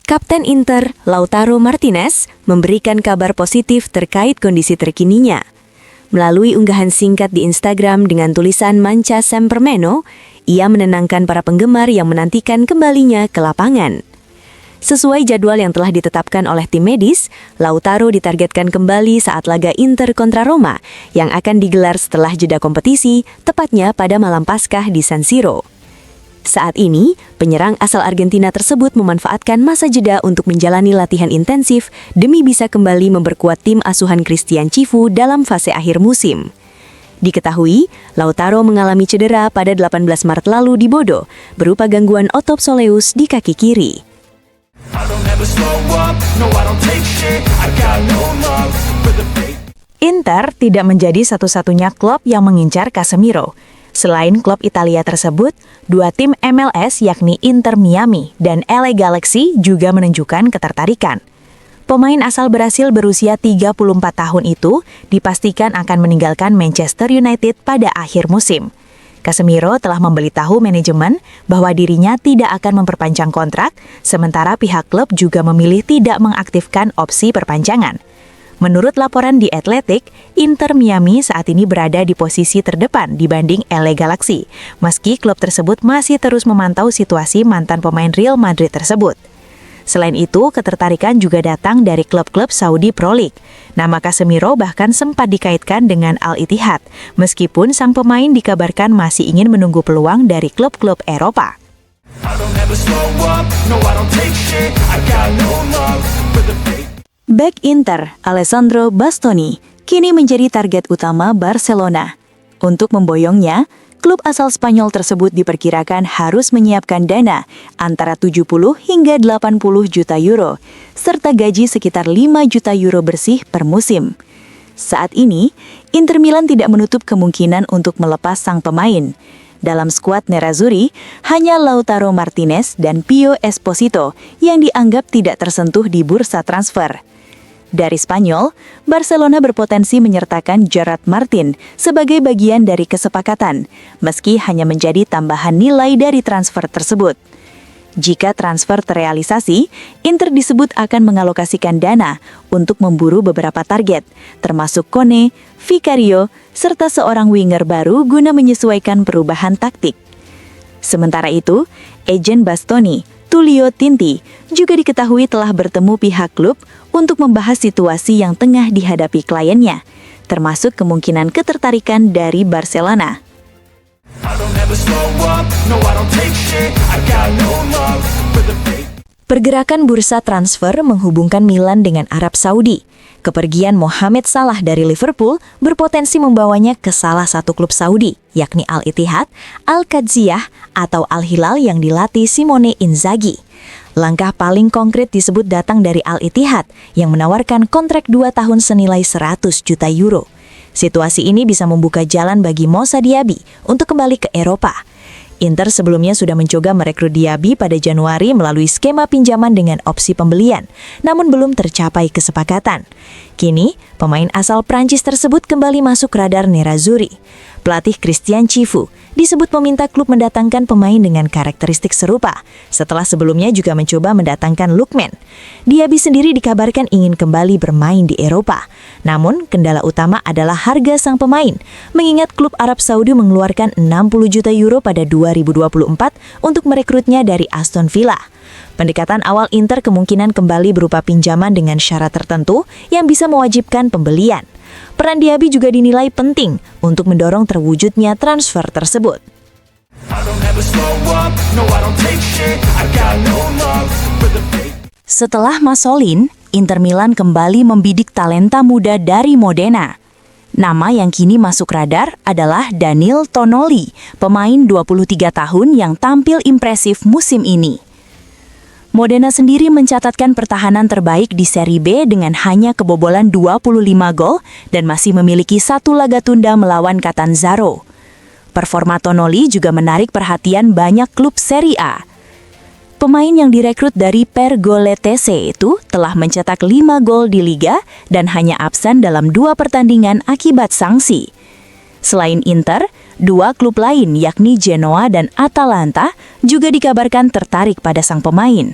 Kapten Inter, Lautaro Martinez, memberikan kabar positif terkait kondisi terkininya. Melalui unggahan singkat di Instagram dengan tulisan Mancha Sempre Meno, ia menenangkan para penggemar yang menantikan kembalinya ke lapangan. Sesuai jadwal yang telah ditetapkan oleh tim medis, Lautaro ditargetkan kembali saat laga Inter kontra Roma yang akan digelar setelah jeda kompetisi, tepatnya pada malam Paskah di San Siro. Saat ini, penyerang asal Argentina tersebut memanfaatkan masa jeda untuk menjalani latihan intensif demi bisa kembali memperkuat tim asuhan Christian Cifu dalam fase akhir musim. Diketahui, Lautaro mengalami cedera pada 18 Maret lalu di Bodo, berupa gangguan otot soleus di kaki kiri. Inter tidak menjadi satu-satunya klub yang mengincar Casemiro. Selain klub Italia tersebut, dua tim MLS yakni Inter Miami dan LA Galaxy juga menunjukkan ketertarikan. Pemain asal Brasil berusia 34 tahun itu dipastikan akan meninggalkan Manchester United pada akhir musim. Casemiro telah memberitahu manajemen bahwa dirinya tidak akan memperpanjang kontrak, sementara pihak klub juga memilih tidak mengaktifkan opsi perpanjangan. Menurut laporan di Athletic, Inter Miami saat ini berada di posisi terdepan dibanding LA Galaxy, meski klub tersebut masih terus memantau situasi mantan pemain Real Madrid tersebut. Selain itu, ketertarikan juga datang dari klub-klub Saudi Pro League. Nama Casemiro bahkan sempat dikaitkan dengan Al Ittihad, meskipun sang pemain dikabarkan masih ingin menunggu peluang dari klub-klub Eropa. Bek Inter, Alessandro Bastoni, kini menjadi target utama Barcelona. Untuk memboyongnya, klub asal Spanyol tersebut diperkirakan harus menyiapkan dana antara 70 hingga 80 juta euro, serta gaji sekitar 5 juta euro bersih per musim. Saat ini, Inter Milan tidak menutup kemungkinan untuk melepas sang pemain. Dalam skuad Nerazzurri, hanya Lautaro Martinez dan Pio Esposito yang dianggap tidak tersentuh di bursa transfer. Dari Spanyol, Barcelona berpotensi menyertakan Gerard Martin sebagai bagian dari kesepakatan, meski hanya menjadi tambahan nilai dari transfer tersebut. Jika transfer terrealisasi, Inter disebut akan mengalokasikan dana untuk memburu beberapa target, termasuk Kone, Vicario, serta seorang winger baru guna menyesuaikan perubahan taktik. Sementara itu, agen Bastoni, Tullio Tinti, juga diketahui telah bertemu pihak klub untuk membahas situasi yang tengah dihadapi kliennya, termasuk kemungkinan ketertarikan dari Barcelona. Pergerakan bursa transfer menghubungkan Milan dengan Arab Saudi. Kepergian Mohamed Salah dari Liverpool berpotensi membawanya ke salah satu klub Saudi, yakni Al Ittihad, Al Qadziyah, atau Al Hilal yang dilatih Simone Inzaghi. Langkah paling konkret disebut datang dari Al Ittihad yang menawarkan kontrak 2 tahun senilai 100 juta euro. Situasi ini bisa membuka jalan bagi Moussa Diaby untuk kembali ke Eropa. Inter sebelumnya sudah mencoba merekrut Diaby pada Januari melalui skema pinjaman dengan opsi pembelian, namun belum tercapai kesepakatan. Kini, pemain asal Prancis tersebut kembali masuk radar Nerazzurri. Pelatih Christian Cifu disebut meminta klub mendatangkan pemain dengan karakteristik serupa, setelah sebelumnya juga mencoba mendatangkan Lookman. Diaby sendiri dikabarkan ingin kembali bermain di Eropa. Namun, kendala utama adalah harga sang pemain, mengingat klub Arab Saudi mengeluarkan 60 juta euro pada 2024 untuk merekrutnya dari Aston Villa. Pendekatan awal Inter kemungkinan kembali berupa pinjaman dengan syarat tertentu yang bisa mewajibkan pembelian. Peran Diaby juga dinilai penting untuk mendorong terwujudnya transfer tersebut. Setelah Masolin, Inter Milan kembali membidik talenta muda dari Modena. Nama yang kini masuk radar adalah Daniil Tonoli, pemain 23 tahun yang tampil impresif musim ini. Modena sendiri mencatatkan pertahanan terbaik di Serie B dengan hanya kebobolan 25 gol dan masih memiliki 1 laga tunda melawan Catanzaro. Performa Tonoli juga menarik perhatian banyak klub Serie A. Pemain yang direkrut dari Pergoletese itu telah mencetak 5 gol di Liga dan hanya absen dalam 2 pertandingan akibat sanksi. Selain Inter, dua klub lain yakni Genoa dan Atalanta juga dikabarkan tertarik pada sang pemain.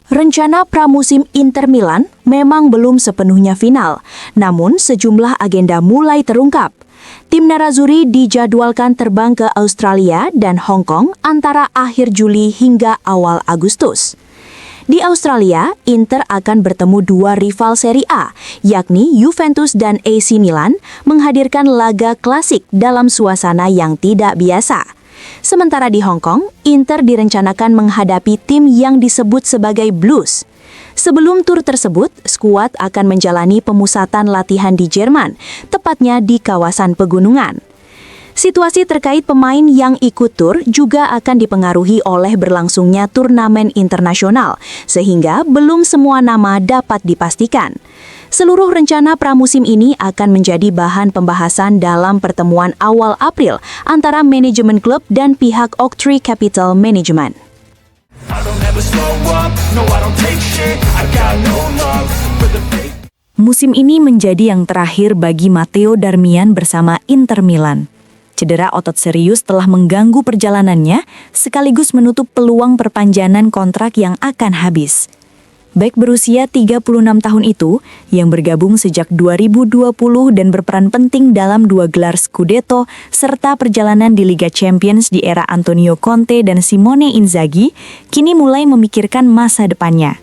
Rencana pramusim Inter Milan memang belum sepenuhnya final, namun sejumlah agenda mulai terungkap. Tim Nerazzurri dijadwalkan terbang ke Australia dan Hong Kong antara akhir Juli hingga awal Agustus. Di Australia, Inter akan bertemu dua rival Serie A, yakni Juventus dan AC Milan, menghadirkan laga klasik dalam suasana yang tidak biasa. Sementara di Hong Kong, Inter direncanakan menghadapi tim yang disebut sebagai Blues. Sebelum tur tersebut, skuad akan menjalani pemusatan latihan di Jerman, tepatnya di kawasan pegunungan. Situasi terkait pemain yang ikut tur juga akan dipengaruhi oleh berlangsungnya turnamen internasional, sehingga belum semua nama dapat dipastikan. Seluruh rencana pramusim ini akan menjadi bahan pembahasan dalam pertemuan awal April antara manajemen klub dan pihak Oaktree Capital Management. Musim ini menjadi yang terakhir bagi Matteo Darmian bersama Inter Milan. Cedera otot serius telah mengganggu perjalanannya, sekaligus menutup peluang perpanjangan kontrak yang akan habis. Bek berusia 36 tahun itu, yang bergabung sejak 2020 dan berperan penting dalam 2 gelar Scudetto, serta perjalanan di Liga Champions di era Antonio Conte dan Simone Inzaghi, kini mulai memikirkan masa depannya.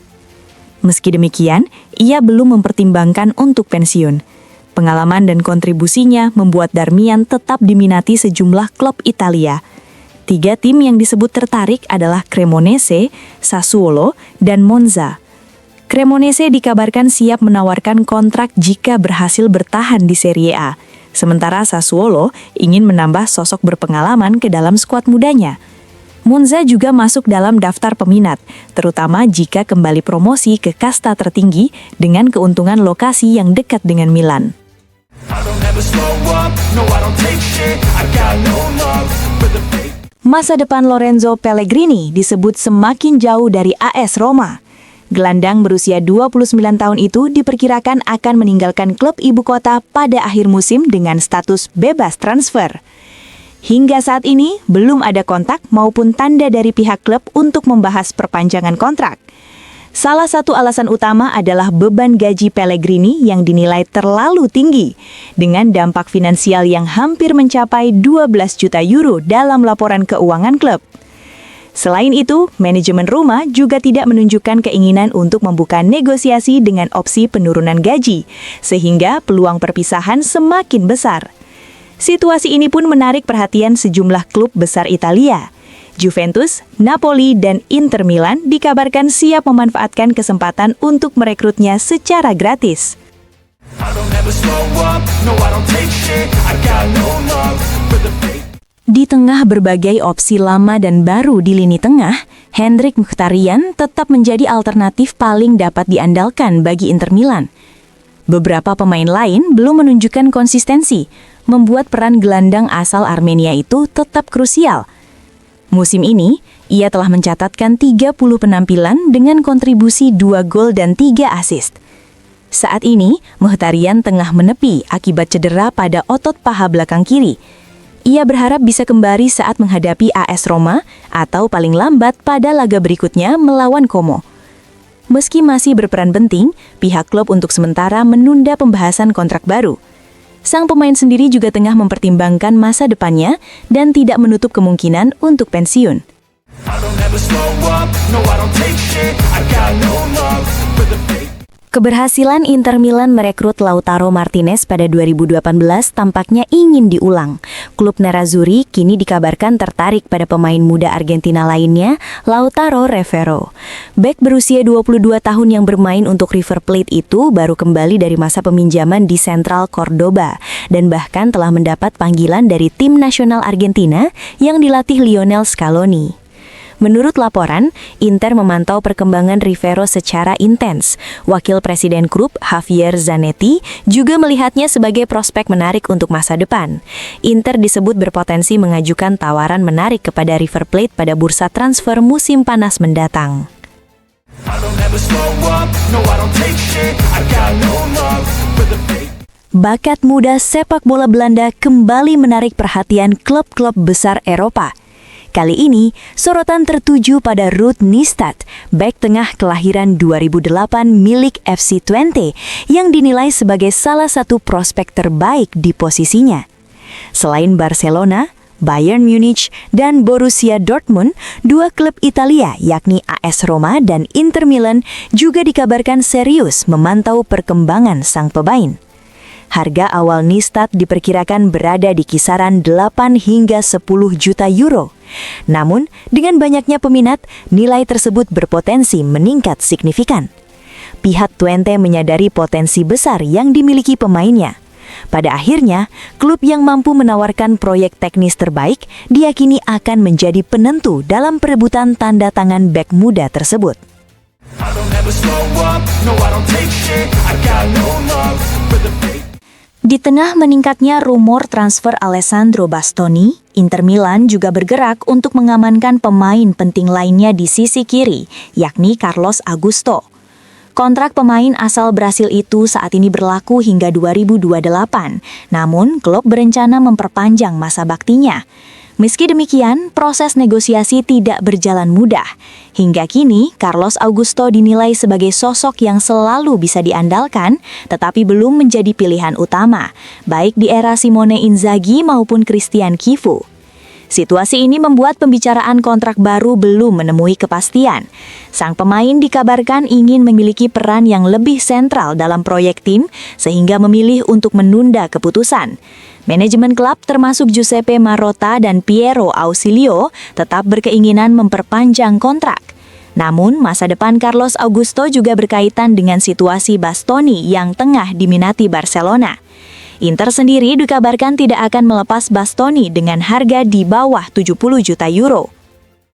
Meski demikian, ia belum mempertimbangkan untuk pensiun. Pengalaman dan kontribusinya membuat Darmian tetap diminati sejumlah klub Italia. 3 tim yang disebut tertarik adalah Cremonese, Sassuolo, dan Monza. Cremonese dikabarkan siap menawarkan kontrak jika berhasil bertahan di Serie A, sementara Sassuolo ingin menambah sosok berpengalaman ke dalam skuad mudanya. Monza juga masuk dalam daftar peminat, terutama jika kembali promosi ke kasta tertinggi dengan keuntungan lokasi yang dekat dengan Milan. Masa depan Lorenzo Pellegrini disebut semakin jauh dari AS Roma. Gelandang berusia 29 tahun itu diperkirakan akan meninggalkan klub ibu kota pada akhir musim dengan status bebas transfer. Hingga saat ini, belum ada kontak maupun tanda dari pihak klub untuk membahas perpanjangan kontrak. Salah satu alasan utama adalah beban gaji Pellegrini yang dinilai terlalu tinggi, dengan dampak finansial yang hampir mencapai 12 juta euro dalam laporan keuangan klub. Selain itu, manajemen Roma juga tidak menunjukkan keinginan untuk membuka negosiasi dengan opsi penurunan gaji, sehingga peluang perpisahan semakin besar. Situasi ini pun menarik perhatian sejumlah klub besar Italia. Juventus, Napoli, dan Inter Milan dikabarkan siap memanfaatkan kesempatan untuk merekrutnya secara gratis. Di tengah berbagai opsi lama dan baru di lini tengah, Hendrik Mkhitaryan tetap menjadi alternatif paling dapat diandalkan bagi Inter Milan. Beberapa pemain lain belum menunjukkan konsistensi, membuat peran gelandang asal Armenia itu tetap krusial. Musim ini, ia telah mencatatkan 30 penampilan dengan kontribusi 2 gol dan 3 assist. Saat ini, Mkhitaryan tengah menepi akibat cedera pada otot paha belakang kiri. Ia berharap bisa kembali saat menghadapi AS Roma atau paling lambat pada laga berikutnya melawan Como. Meski masih berperan penting, pihak klub untuk sementara menunda pembahasan kontrak baru. Sang pemain sendiri juga tengah mempertimbangkan masa depannya dan tidak menutup kemungkinan untuk pensiun. Keberhasilan Inter Milan merekrut Lautaro Martinez pada 2018 tampaknya ingin diulang. Klub Nerazzurri kini dikabarkan tertarik pada pemain muda Argentina lainnya, Lautaro Rivero. Bek berusia 22 tahun yang bermain untuk River Plate itu baru kembali dari masa peminjaman di Central Cordoba dan bahkan telah mendapat panggilan dari tim nasional Argentina yang dilatih Lionel Scaloni. Menurut laporan, Inter memantau perkembangan Rivero secara intens. Wakil Presiden klub, Javier Zanetti, juga melihatnya sebagai prospek menarik untuk masa depan. Inter disebut berpotensi mengajukan tawaran menarik kepada River Plate pada bursa transfer musim panas mendatang. I don't ever slow up, no I don't take shit, I got no love for the fake. Bakat muda sepak bola Belanda kembali menarik perhatian klub-klub besar Eropa. Kali ini, sorotan tertuju pada Ruud Nistad, bek tengah kelahiran 2008 milik FC Twente yang dinilai sebagai salah satu prospek terbaik di posisinya. Selain Barcelona, Bayern Munich, dan Borussia Dortmund, dua klub Italia yakni AS Roma dan Inter Milan juga dikabarkan serius memantau perkembangan sang pemain. Harga awal Nistad diperkirakan berada di kisaran 8 hingga 10 juta euro. Namun, dengan banyaknya peminat, nilai tersebut berpotensi meningkat signifikan. Pihak Twente menyadari potensi besar yang dimiliki pemainnya. Pada akhirnya, klub yang mampu menawarkan proyek teknis terbaik diyakini akan menjadi penentu dalam perebutan tanda tangan bek muda tersebut. I don't ever slow up, no I don't take shit, I got no love for the fake. Di tengah meningkatnya rumor transfer Alessandro Bastoni, Inter Milan juga bergerak untuk mengamankan pemain penting lainnya di sisi kiri, yakni Carlos Augusto. Kontrak pemain asal Brasil itu saat ini berlaku hingga 2028, namun klub berencana memperpanjang masa baktinya. Meski demikian, proses negosiasi tidak berjalan mudah. Hingga kini, Carlos Augusto dinilai sebagai sosok yang selalu bisa diandalkan, tetapi belum menjadi pilihan utama, baik di era Simone Inzaghi maupun Christian Kifu. Situasi ini membuat pembicaraan kontrak baru belum menemui kepastian. Sang pemain dikabarkan ingin memiliki peran yang lebih sentral dalam proyek tim, sehingga memilih untuk menunda keputusan. Manajemen klub termasuk Giuseppe Marotta dan Piero Ausilio tetap berkeinginan memperpanjang kontrak. Namun, masa depan Carlos Augusto juga berkaitan dengan situasi Bastoni yang tengah diminati Barcelona. Inter sendiri dikabarkan tidak akan melepas Bastoni dengan harga di bawah 70 juta euro.